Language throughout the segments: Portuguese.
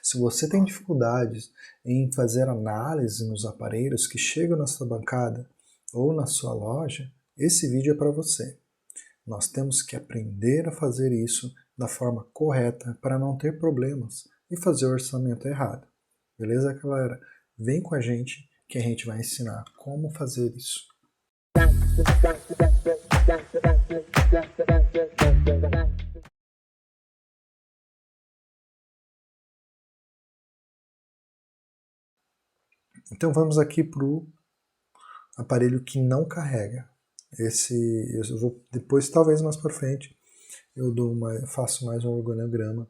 Se você tem dificuldades em fazer análise nos aparelhos que chegam na sua bancada ou na sua loja, esse vídeo é para você. Nós temos que aprender a fazer isso da forma correta para não ter problemas e fazer o orçamento errado. Beleza, galera? Vem com a gente que a gente vai ensinar como fazer isso. Então vamos aqui para o aparelho que não carrega. Eu vou depois, talvez mais para frente, faço mais um organograma,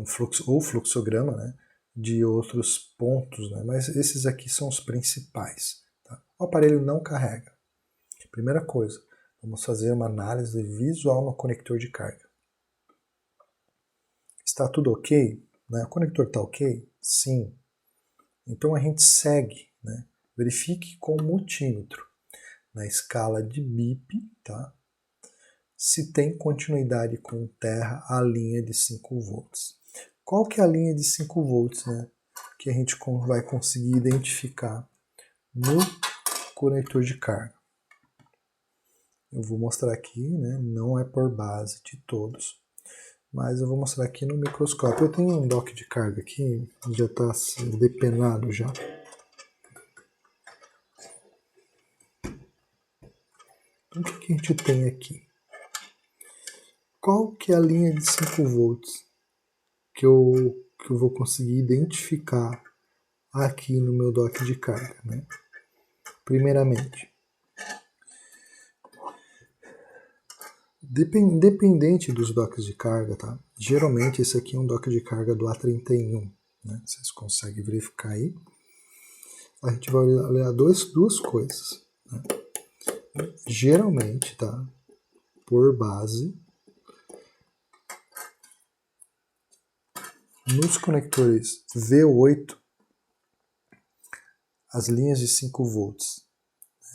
fluxograma, né, de outros pontos, né, mas esses aqui são os principais. Tá? O aparelho não carrega. Primeira coisa, vamos fazer uma análise visual no conector de carga. Está tudo ok? Né? O conector está ok? Sim. Então a gente segue, né? Verifique com o multímetro, na escala de BIP, tá? Se tem continuidade com terra a linha de 5 volts. Qual que é a linha de 5 volts, né? Que a gente vai conseguir identificar no conector de carga. Eu vou mostrar aqui, né? Não é por base de todos, mas eu vou mostrar aqui no microscópio. Eu tenho um dock de carga aqui, já está assim, depenado já. Então, o que a gente tem aqui? Qual que é a linha de 5 volts que eu vou conseguir identificar aqui no meu dock de carga, né? Primeiramente, dependente dos docks de carga, tá? Geralmente esse aqui é um dock de carga do A31, né? Vocês conseguem verificar aí. A gente vai olhar duas coisas, né? Geralmente, tá? Por base, nos conectores V8, as linhas de 5 volts,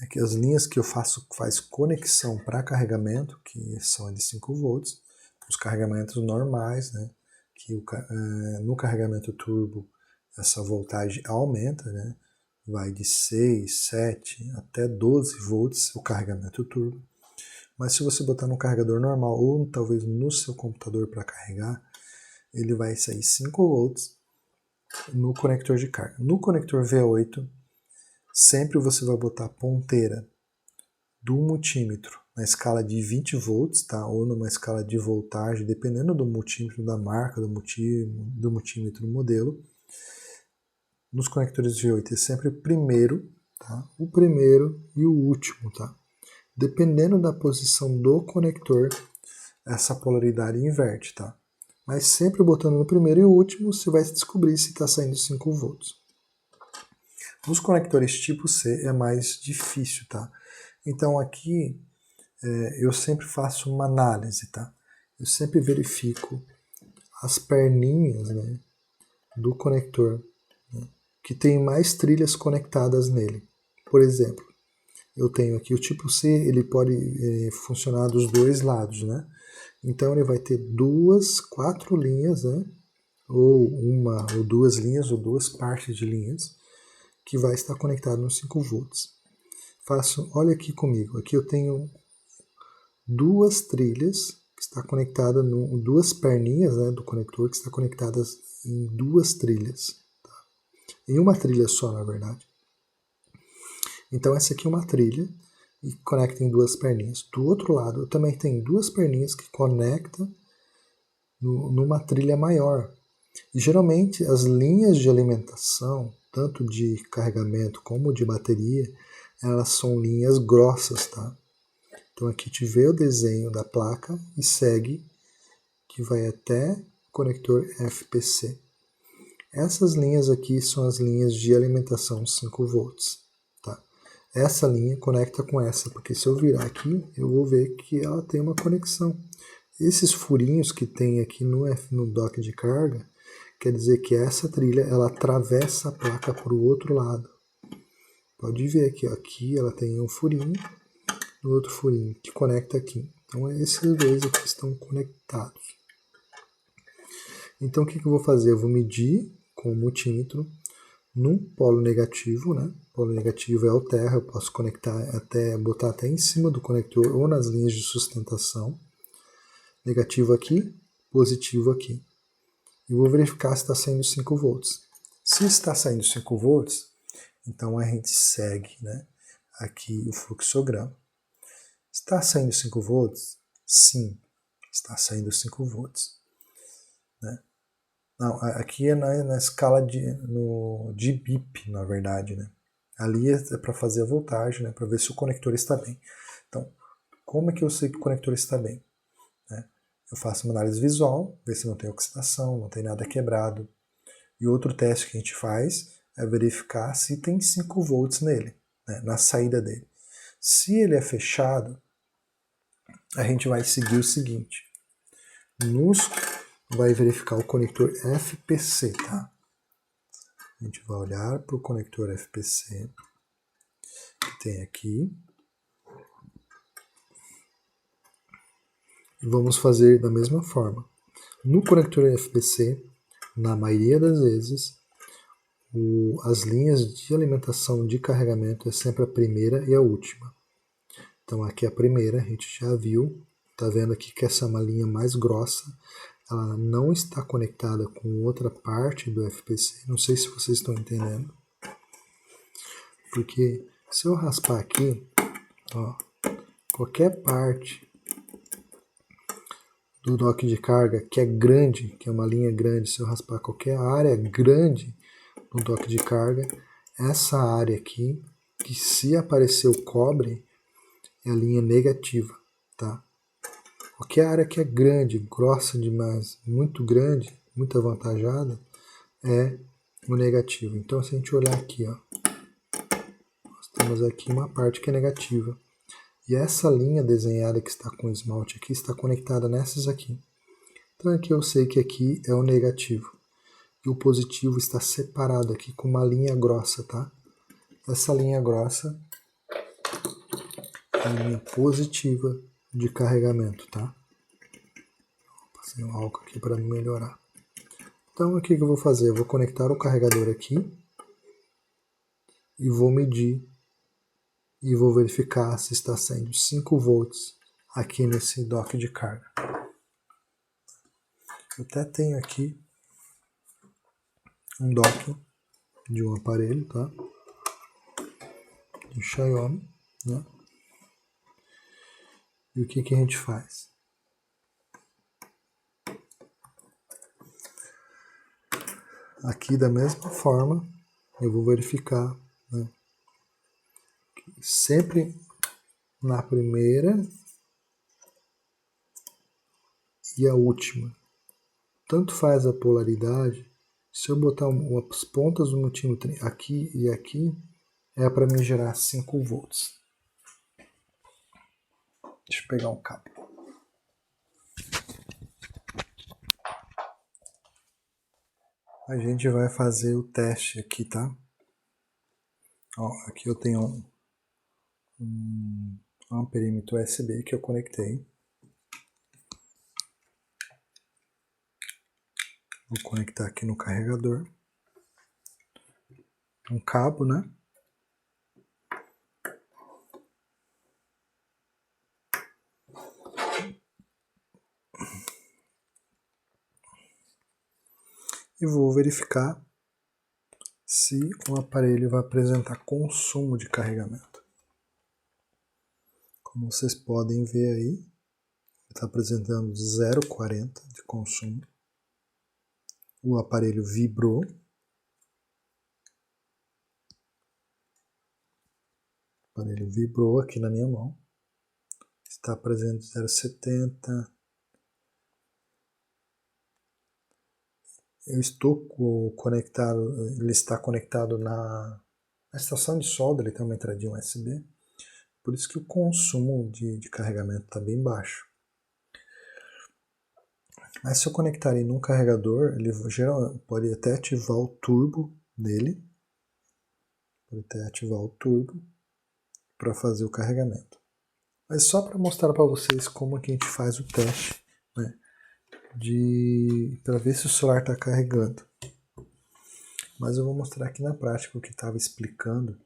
né, que as linhas que eu faz conexão para carregamento, que são de 5 volts, os carregamentos normais, né, que no carregamento turbo essa voltagem aumenta, né, vai de 6, 7 até 12 volts o carregamento turbo. Mas se você botar no carregador normal ou talvez no seu computador para carregar, ele vai sair 5 volts no conector de carga. No conector V8, sempre você vai botar a ponteira do multímetro na escala de 20 volts, tá? Ou numa escala de voltagem, dependendo do multímetro, da marca do multímetro modelo. Nos conectores V8 é sempre o primeiro, tá? O primeiro e o último, tá? Dependendo da posição do conector, essa polaridade inverte, tá? Mas sempre botando no primeiro e último, você vai descobrir se está saindo 5 volts. Nos conectores tipo C é mais difícil, tá? Então aqui eu sempre faço uma análise, tá? Eu sempre verifico as perninhas, né, do conector, né, que tem mais trilhas conectadas nele. Por exemplo, eu tenho aqui o tipo C, ele pode funcionar dos dois lados, né? Então ele vai ter 4 linhas, né? Ou uma ou duas linhas, ou duas partes de linhas, que vai estar conectado nos 5 volts. Olha aqui comigo, aqui eu tenho 2 trilhas, que está conectada, duas perninhas, né, do conector, que está conectadas em 2 trilhas. Tá? Em uma trilha só, na verdade. Então essa aqui é uma trilha, e conecta em 2 perninhas. Do outro lado, eu também tenho 2 perninhas que conectam numa trilha maior. E geralmente as linhas de alimentação, tanto de carregamento como de bateria, elas são linhas grossas, tá? Então aqui te vê o desenho da placa e segue, que vai até o conector FPC. Essas linhas aqui são as linhas de alimentação 5 volts. Tá? Essa linha conecta com essa, porque se eu virar aqui, eu vou ver que ela tem uma conexão. Esses furinhos que tem aqui no dock de carga, quer dizer que essa trilha ela atravessa a placa para o outro lado. Pode ver aqui, ó, aqui ela tem um furinho, no outro furinho que conecta aqui. Então esses dois aqui estão conectados. Então o que eu vou fazer? Eu vou medir com o multímetro num polo negativo, né? Polo negativo é o terra, eu posso conectar botar até em cima do conector ou nas linhas de sustentação. Negativo aqui, positivo aqui. E vou verificar se está saindo 5 volts. Se está saindo 5 volts, então a gente segue, né, aqui o fluxograma. Está saindo 5 volts? Sim, está saindo 5 volts. Né? Não, aqui é na escala de BIP, na verdade. Né? Ali é para fazer a voltagem, né, para ver se o conector está bem. Então, como é que eu sei que o conector está bem? Né? Eu faço uma análise visual, ver se não tem oxidação, não tem nada quebrado. E outro teste que a gente faz é verificar se tem 5 volts nele, né, na saída dele. Se ele é fechado, a gente vai seguir o seguinte. Vai verificar o conector FPC, tá? A gente vai olhar para o conector FPC que tem aqui. E vamos fazer da mesma forma. No conector FPC, na maioria das vezes, as linhas de alimentação de carregamento é sempre a primeira e a última. Então aqui a primeira, a gente já viu, tá vendo aqui que essa é uma linha mais grossa, ela não está conectada com outra parte do FPC, não sei se vocês estão entendendo, porque se eu raspar aqui, ó, qualquer parte do dock de carga que é grande, que é uma linha grande, se eu raspar qualquer área grande no dock de carga, essa área aqui, que se aparecer o cobre, é a linha negativa, tá? Qualquer área que é grande, grossa demais, muito grande, muito avantajada, é o negativo. Então, se a gente olhar aqui, ó, nós temos aqui uma parte que é negativa. E essa linha desenhada que está com esmalte aqui está conectada nessas aqui. Então, aqui eu sei que aqui é o negativo. E o positivo está separado aqui com uma linha grossa, tá? Essa linha grossa é a linha positiva de carregamento, tá? Passei um álcool aqui para melhorar. Então, o que eu vou fazer? Eu vou conectar o carregador aqui e vou medir e vou verificar se está saindo 5 volts aqui nesse dock de carga. Eu até tenho aqui um dock de um aparelho, tá? Do Xiaomi, né? E o que a gente faz? Aqui da mesma forma, eu vou verificar, né? Sempre na primeira e a última. Tanto faz a polaridade, se eu botar as pontas do multímetro aqui e aqui, é para me gerar 5 volts. Deixa eu pegar um cabo. A gente vai fazer o teste aqui, tá? Ó, aqui eu tenho um amperímetro USB que eu conectei. Vou conectar aqui no carregador. Um cabo, né? E vou verificar se o aparelho vai apresentar consumo de carregamento. Como vocês podem ver aí, está apresentando 0,40 de consumo. O aparelho vibrou. O aparelho vibrou aqui na minha mão. Está apresentando 0,70. Eu estou conectado, ele está conectado na estação de solda, ele tem uma entradinha USB, por isso que o consumo de carregamento está bem baixo. Mas se eu conectar ele num carregador, ele pode até ativar o turbo dele, pode até ativar o turbo para fazer o carregamento. Mas só para mostrar para vocês como que a gente faz o teste, né, para ver se o celular está carregando. Mas eu vou mostrar aqui na prática o que estava explicando.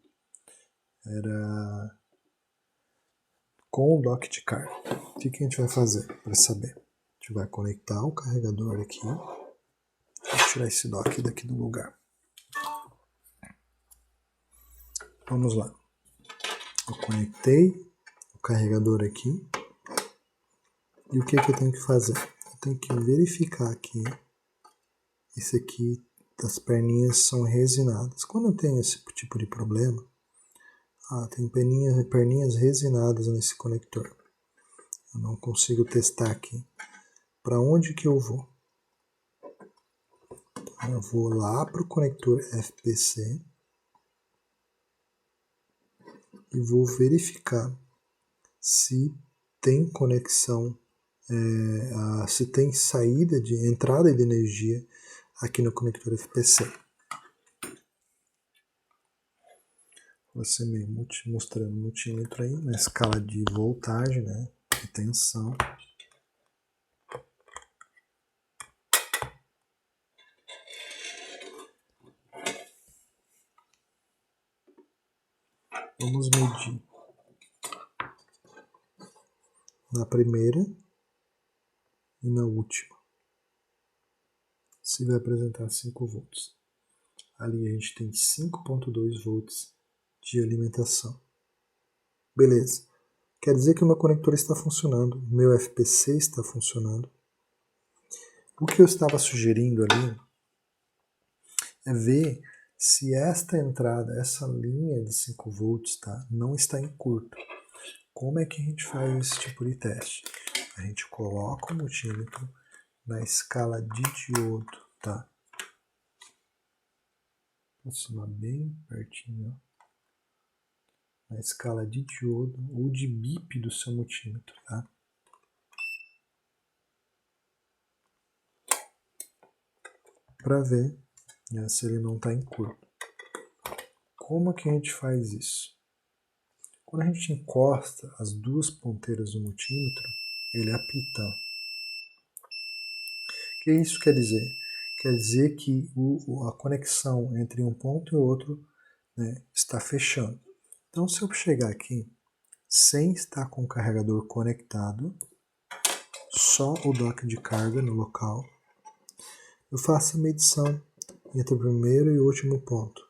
Era com o dock de carga. O que a gente vai fazer para saber? A gente vai conectar o carregador aqui. Vou tirar esse dock daqui do lugar. Vamos lá. Eu conectei o carregador aqui. E o que eu tenho que fazer? Eu tenho que verificar aqui. Esse aqui, as perninhas são resinadas. Quando eu tenho esse tipo de problema, tem perninhas resinadas nesse conector. Eu não consigo testar aqui. Para onde que eu vou? Então, eu vou lá para o conector FPC e vou verificar se tem conexão, se tem entrada de energia aqui no conector FPC. Você mesmo mostrando o multímetro aí na escala de voltagem, né, de tensão. Vamos medir na primeira e na última. Se vai apresentar 5 volts. Ali a gente tem 5.2 volts de alimentação. Beleza. Quer dizer que o meu conector está funcionando, o meu FPC está funcionando. O que eu estava sugerindo ali é ver se esta entrada, essa linha de 5 volts, tá, não está em curto. Como é que a gente faz esse tipo de teste? A gente coloca o multímetro na escala de diodo, tá? Vou aproximar bem pertinho, ó. Na escala de diodo ou de bip do seu multímetro, tá? Para ver, né, se ele não está em curto. Como que a gente faz isso? Quando a gente encosta as duas ponteiras do multímetro, ele apita. O que isso quer dizer? Quer dizer que a conexão entre um ponto e outro, né, está fechando. Então, se eu chegar aqui sem estar com o carregador conectado, só o dock de carga no local, eu faço a medição entre o primeiro e o último ponto.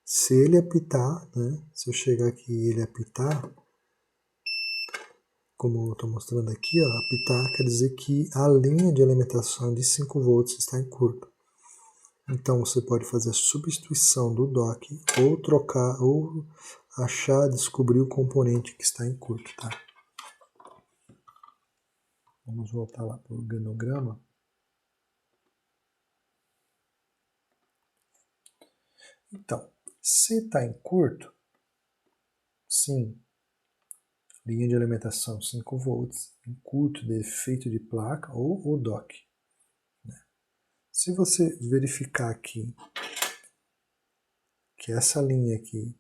Se ele apitar, né, se eu chegar aqui e ele apitar, como eu estou mostrando aqui, ó, apitar quer dizer que a linha de alimentação de 5 volts está em curto. Então você pode fazer a substituição do dock ou trocar ou descobrir o componente que está em curto, tá? Vamos voltar lá para o organograma. Então, se está em curto, sim, linha de alimentação 5 volts, em curto, defeito de placa ou o dock. Né? Se você verificar aqui que essa linha aqui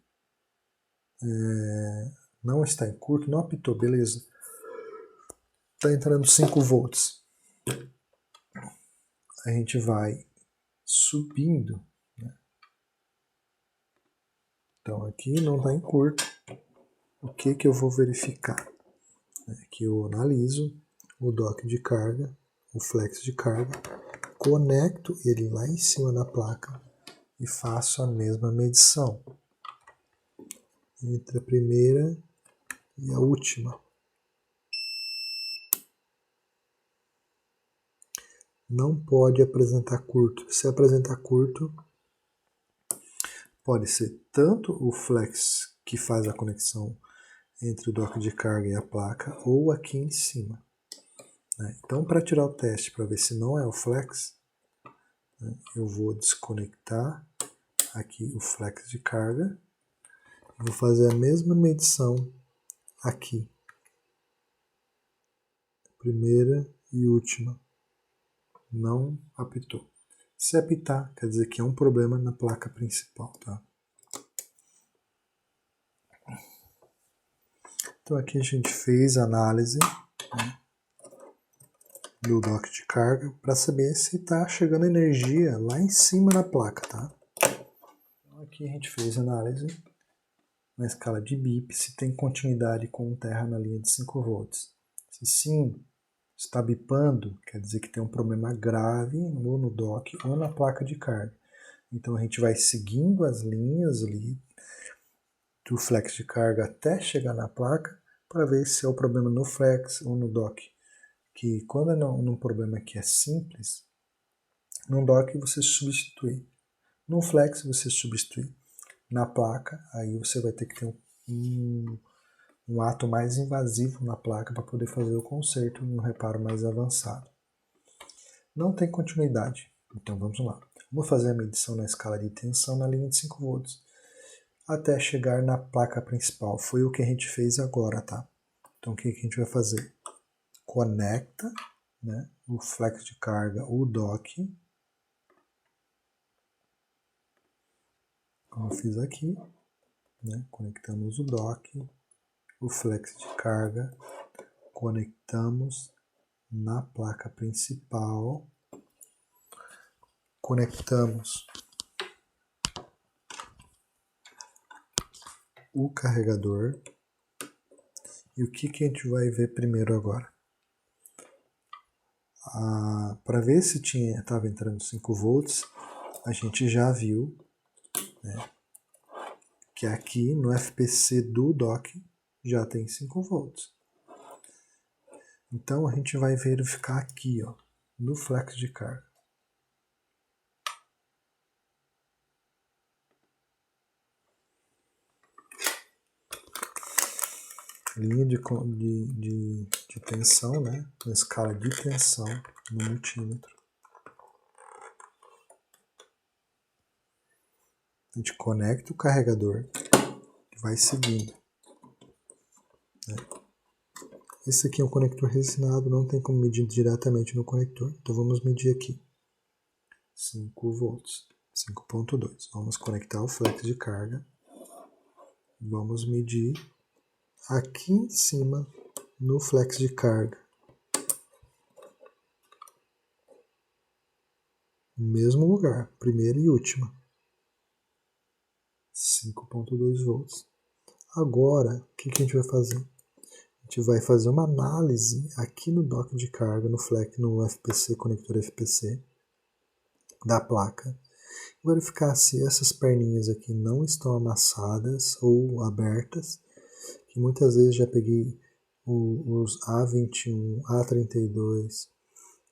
não está em curto, não apitou, beleza. Está entrando 5 volts. A gente vai subindo. Né? Então aqui não está em curto. O que eu vou verificar? Aqui eu analiso o dock de carga, o flex de carga, conecto ele lá em cima da placa e faço a mesma medição entre a primeira e a última. Não pode apresentar curto. Se apresentar curto, pode ser tanto o flex que faz a conexão entre o dock de carga e a placa, ou aqui em cima. Né? Então, para tirar o teste, para ver se não é o flex, né, eu vou desconectar aqui o flex de carga, vou fazer a mesma medição aqui, primeira e última, não apitou. Se apitar, quer dizer que é um problema na placa principal, tá? Então aqui a gente fez a análise, né? do dock de carga para saber se está chegando energia lá em cima na placa, tá? Então aqui a gente fez análise na escala de BIP se tem continuidade com terra na linha de 5 volts. Se sim, está bipando, quer dizer que tem um problema grave ou no dock ou na placa de carga. Então a gente vai seguindo as linhas ali do flex de carga até chegar na placa para ver se é o problema no flex ou no dock. Que quando é num problema que é simples, no dock você substitui. No flex você substitui. Na placa, aí você vai ter que ter um ato mais invasivo na placa para poder fazer o conserto e um reparo mais avançado. Não tem continuidade, então vamos lá. Vou fazer a medição na escala de tensão na linha de 5 volts até chegar na placa principal. Foi o que a gente fez agora, tá? Então o que a gente vai fazer? Conecta, né, o flex de carga, o dock, como eu fiz aqui, né, conectamos o dock, o flex de carga, conectamos na placa principal, conectamos o carregador. E o que a gente vai ver primeiro agora? Para ver se estava entrando 5 volts, a gente já viu, né, que aqui no FPC do dock já tem 5 volts. Então a gente vai verificar aqui, ó, no flex de carga. Linha de tensão, né, na escala de tensão no multímetro. A gente conecta o carregador e vai seguindo, né. Esse aqui é um conector resinado, não tem como medir diretamente no conector. Então vamos medir aqui. 5 volts, 5.2. Vamos conectar o flex de carga. Vamos medir aqui em cima no flex de carga. Mesmo lugar, primeira e última. 5.2 volts. Agora, o que a gente vai fazer? A gente vai fazer uma análise aqui no dock de carga, no flex, no FPC, conector FPC da placa. Verificar se essas perninhas aqui não estão amassadas ou abertas, que muitas vezes já peguei os A21, A32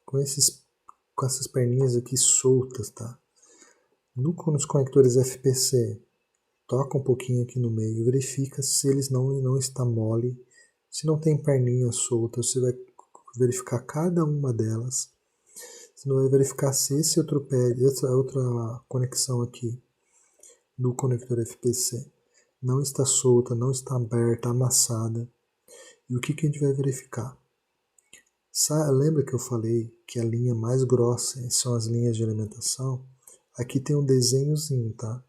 com essas perninhas aqui soltas, tá? Nos conectores FPC, toca um pouquinho aqui no meio, verifica se eles não está mole, se não tem perninha solta, você vai verificar cada uma delas. Você vai verificar se esse outro pé, essa outra conexão aqui do conector FPC não está solta, não está aberta, amassada. E o que a gente vai verificar? Lembra que eu falei que a linha mais grossa são as linhas de alimentação? Aqui tem um desenhozinho, tá?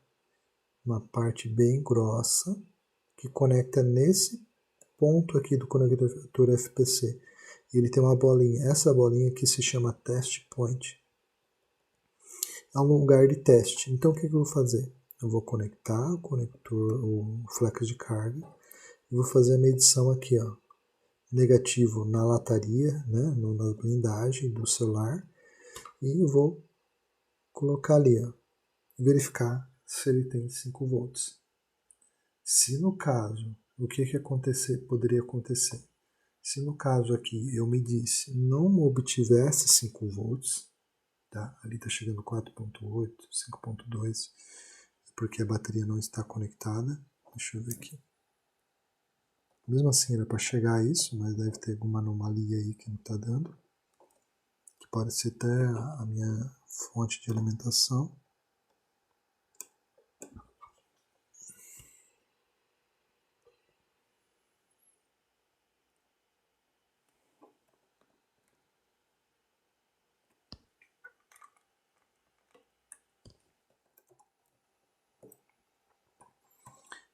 Uma parte bem grossa que conecta nesse ponto aqui do conector FPC. Ele tem uma bolinha. Essa bolinha aqui se chama test point. É um lugar de teste. Então o que eu vou fazer? Eu vou conectar o conector, o flex de carga, e vou fazer a medição aqui, ó. Negativo na lataria, né, na blindagem do celular, e eu vou colocar ali, ó, verificar se ele tem 5 volts. Se no caso, o que poderia acontecer? Se no caso aqui eu medisse, não obtivesse 5 volts, tá? Ali está chegando 4.8, 5.2, porque a bateria não está conectada. Deixa eu ver aqui. Mesmo assim era para chegar a isso, mas deve ter alguma anomalia aí que não está dando. Que pode ser até a minha fonte de alimentação.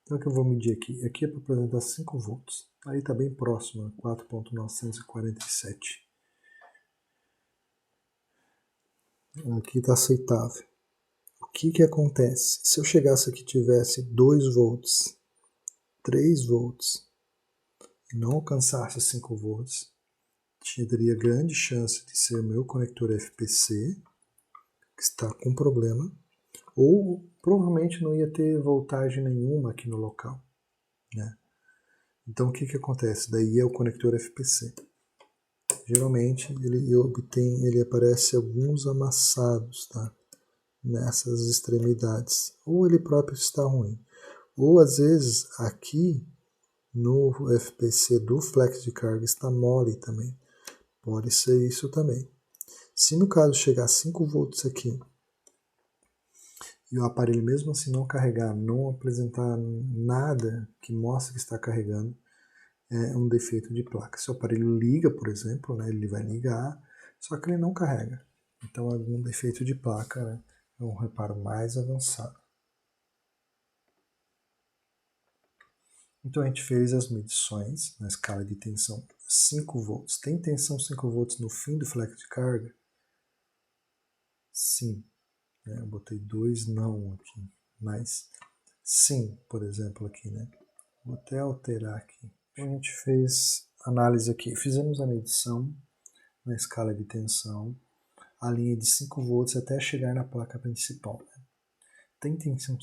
Então o que eu vou medir aqui? Aqui é para apresentar 5 volts. Aí está bem próximo a 4.947. Aqui está aceitável. O que acontece? Se eu chegasse aqui e tivesse 2 volts, 3 volts, e não alcançasse 5 volts, teria grande chance de ser meu conector FPC, que está com problema, ou provavelmente não ia ter voltagem nenhuma aqui no local, né? Então o que acontece? Daí é o conector FPC. Geralmente ele aparece alguns amassados, tá? Nessas extremidades. Ou ele próprio está ruim. Ou às vezes aqui no FPC do flex de carga está mole também. Pode ser isso também. Se no caso chegar a 5 volts aqui e o aparelho mesmo assim não carregar, não apresentar nada que mostre que está carregando, é um defeito de placa. Se o aparelho liga, por exemplo, né, ele vai ligar, só que ele não carrega. Então é um defeito de placa, né, é um reparo mais avançado. Então a gente fez as medições na escala de tensão 5 volts. Tem tensão 5 volts no fim do flex de carga? Sim. Eu botei 2 não aqui, mas sim, por exemplo, aqui, né? Vou até alterar aqui. A gente fez análise aqui, fizemos a medição na escala de tensão, a linha de 5 volts até chegar na placa principal. Né? Tem tensão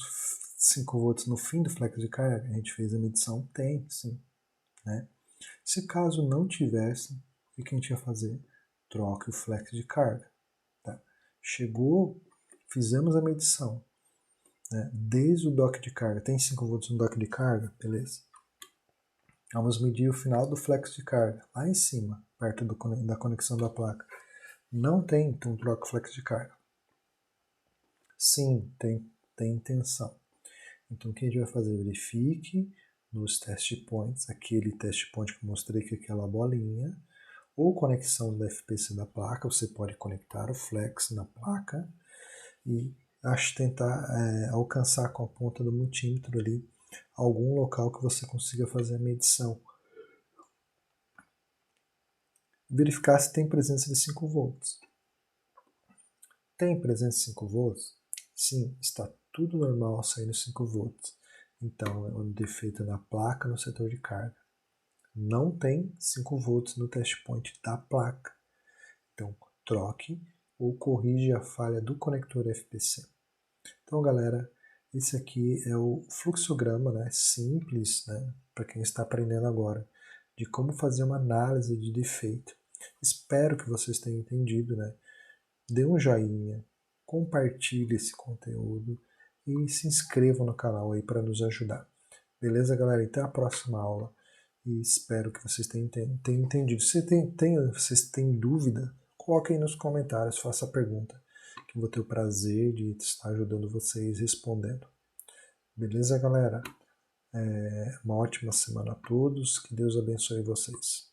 5 volts no fim do flex de carga? A gente fez a medição? Tem, sim. Né? Se caso não tivesse, o que a gente ia fazer? Troque o flex de carga. Tá? Chegou, fizemos a medição. Né? Desde o dock de carga, tem 5 volts no dock de carga? Beleza. Vamos medir o final do flex de carga, lá em cima, perto da conexão da placa. Não tem, então troca o flex de carga. Sim, tem tensão. Então o que a gente vai fazer? Verifique nos test points, aquele test point que eu mostrei que é aquela bolinha, ou conexão da FPC da placa, você pode conectar o flex na placa e tentar alcançar com a ponta do multímetro ali algum local que você consiga fazer a medição. Verificar se tem presença de 5 volts. Tem presença de 5 volts? Sim, está tudo normal saindo 5 volts. Então, é um defeito na placa no setor de carga. Não tem 5 volts no test point da placa. Então, troque ou corrige a falha do conector FPC. Então, galera, esse aqui é o fluxograma, né, simples, né, para quem está aprendendo agora, de como fazer uma análise de defeito. Espero que vocês tenham entendido, né? Dê um joinha, compartilhe esse conteúdo e se inscrevam no canal aí para nos ajudar. Beleza, galera? Até a próxima aula e espero que vocês tenham entendido. Se vocês têm dúvida, coloquem aí nos comentários, faça a pergunta, que eu vou ter o prazer de estar ajudando vocês respondendo. Beleza, galera? Uma ótima semana a todos, que Deus abençoe vocês.